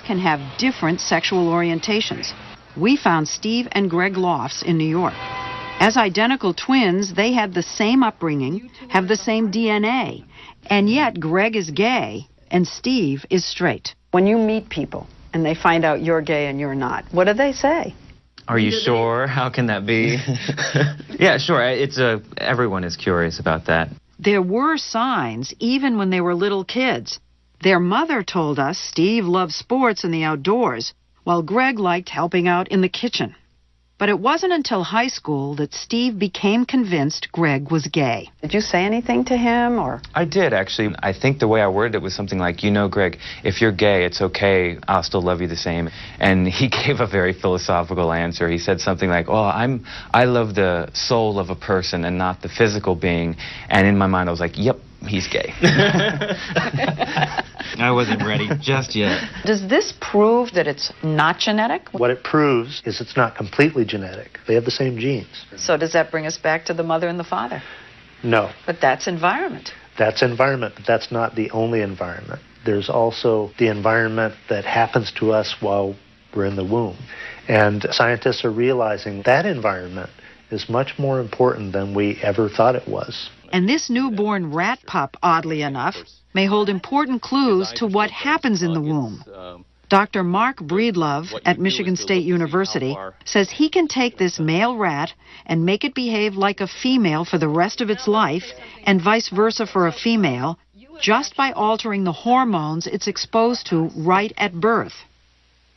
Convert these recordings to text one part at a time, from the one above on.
Can have different sexual orientations. We found Steve and Greg Lofts in New York. As identical twins, they had the same upbringing, have the same DNA, and yet Greg is gay and Steve is straight. When you meet people and they find out you're gay and you're not, what do they say? Are you sure? How can that be? Yeah, sure. Everyone is curious about that. There were signs even when they were little kids. Their mother told us Steve loved sports and the outdoors, while Greg liked helping out in the kitchen. But it wasn't until high school that Steve became convinced Greg was gay. Did you say anything to him, or? I did, actually. I think the way I worded it was something like, you know, Greg, if you're gay, it's okay. I'll still love you the same. And he gave a very philosophical answer. He said something like, oh, I love the soul of a person and not the physical being. And in my mind, I was like, yep, he's gay. I wasn't ready just yet. Does this prove that it's not genetic? What it proves is it's not completely genetic. They have the same genes. So does that bring us back to the mother and the father? No. But that's environment. That's environment, but that's not the only environment. There's also the environment that happens to us while we're in the womb. And scientists are realizing that environment is much more important than we ever thought it was. And this newborn rat pup, oddly enough, may hold important clues to what happens in the womb. Dr. Mark Breedlove at Michigan State University says he can take this male rat and make it behave like a female for the rest of its life, and vice versa for a female, just by altering the hormones it's exposed to right at birth.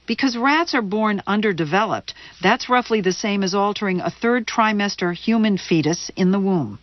Because rats are born underdeveloped, that's roughly the same as altering a third trimester human fetus in the womb.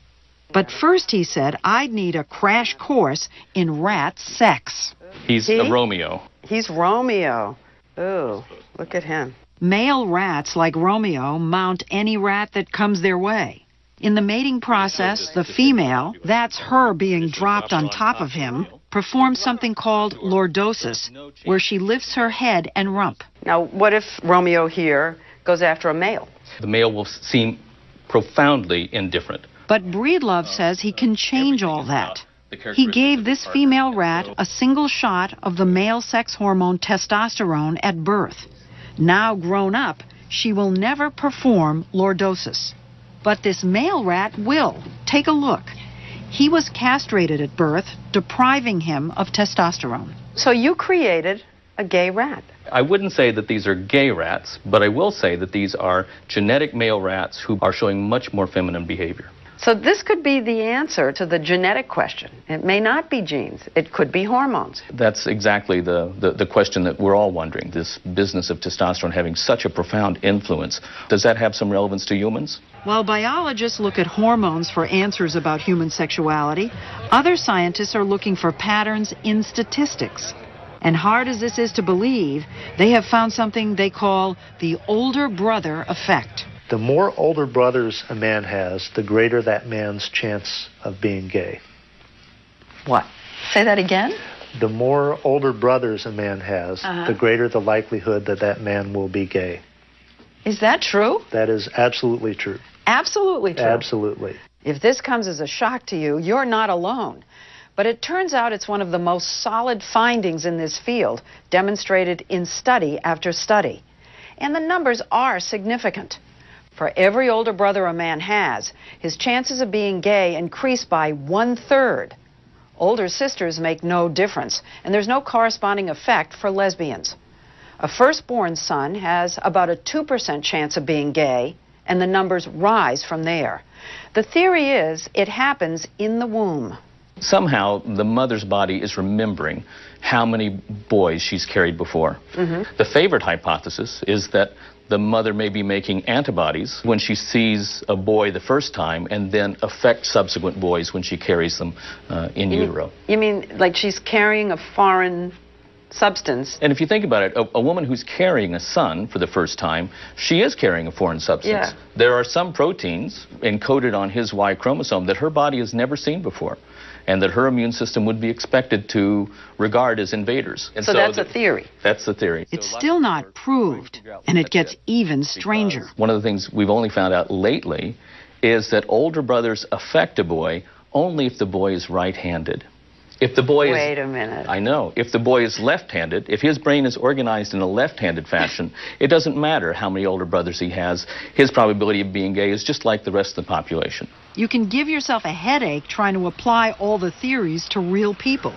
But first, he said, I'd need a crash course in rat sex. He's a Romeo. He's Romeo. Ooh, look at him. Male rats like Romeo mount any rat that comes their way. In the mating process, the female, that's her being dropped on top of him, performs something called lordosis, where she lifts her head and rump. Now, what if Romeo here goes after a male? The male will seem profoundly indifferent. But Breedlove says he can change all that. He gave this female rat a single shot of the male sex hormone testosterone at birth. Now grown up, she will never perform lordosis. But this male rat will. Take a look. He was castrated at birth, depriving him of testosterone. So you created a gay rat. I wouldn't say that these are gay rats, but I will say that these are genetic male rats who are showing much more feminine behavior. So this could be the answer to the genetic question. It may not be genes. It could be hormones. That's exactly the question that we're all wondering, this business of testosterone having such a profound influence. Does that have some relevance to humans? While biologists look at hormones for answers about human sexuality, other scientists are looking for patterns in statistics. And hard as this is to believe, they have found something they call the older brother effect. The more older brothers a man has, the greater that man's chance of being gay. What? Say that again? The more older brothers a man has, the greater the likelihood that that man will be gay. Is that true? That is absolutely true. Absolutely true. Absolutely. If this comes as a shock to you, you're not alone. But it turns out it's one of the most solid findings in this field, demonstrated in study after study. And the numbers are significant. For every older brother a man has, his chances of being gay increase by 1/3. Older sisters make no difference, and there's no corresponding effect for lesbians. A firstborn son has about a 2% chance of being gay, and the numbers rise from there. The theory is it happens in the womb. Somehow, the mother's body is remembering how many boys she's carried before. The favorite hypothesis is that the mother may be making antibodies when she sees a boy the first time and then affect subsequent boys when she carries them in utero. You mean like she's carrying a foreign substance? And if you think about it, a woman who's carrying a son for the first time, she is carrying a foreign substance. Yeah. There are some proteins encoded on his Y chromosome that her body has never seen before, and that her immune system would be expected to regard as invaders. And so that's a theory. That's the theory. It's still not proved, and it gets even stranger. One of the things we've only found out lately is that older brothers affect a boy only if the boy is right-handed. If the boy Wait a minute. I know. If the boy is left-handed, if his brain is organized in a left-handed fashion, it doesn't matter how many older brothers he has. His probability of being gay is just like the rest of the population. You can give yourself a headache trying to apply all the theories to real people.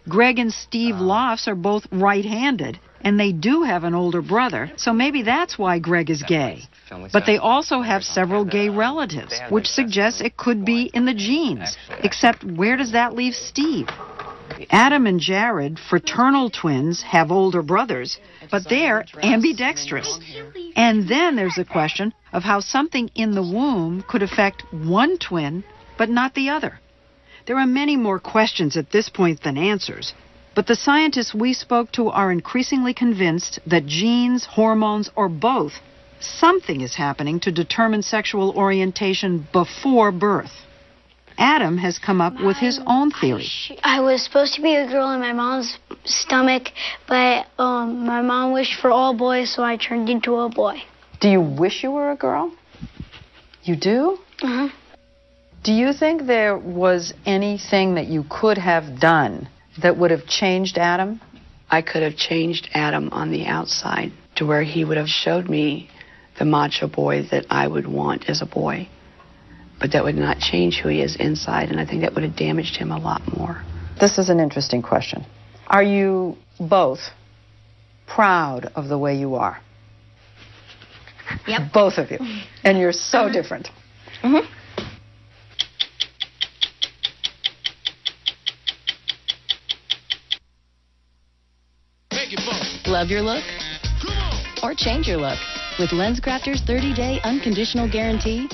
Greg and Steve Lofts are both right-handed, and they do have an older brother, so maybe that's why Greg is gay. But they also have several gay relatives, which suggests it could be in the genes. Except where does that leave Steve? Adam and Jared, fraternal twins, have older brothers, but they're ambidextrous. And then there's the question of how something in the womb could affect one twin, but not the other. There are many more questions at this point than answers, but the scientists we spoke to are increasingly convinced that genes, hormones, or both, something is happening to determine sexual orientation before birth. Adam has come up with his own theory. I was supposed to be a girl in my mom's stomach, but my mom wished for all boys, so I turned into a boy. Do you wish you were a girl? You do? Uh-huh. Do you think there was anything that you could have done that would have changed Adam? I could have changed Adam on the outside to where he would have showed me the macho boy that I would want as a boy. But that would not change who he is inside, and I think that would have damaged him a lot more. This is an interesting question. Are you both proud of the way you are? Yep. Both of you. And you're so different. Mm-hmm. Love your look? Or change your look? With LensCrafters 30-day unconditional guarantee,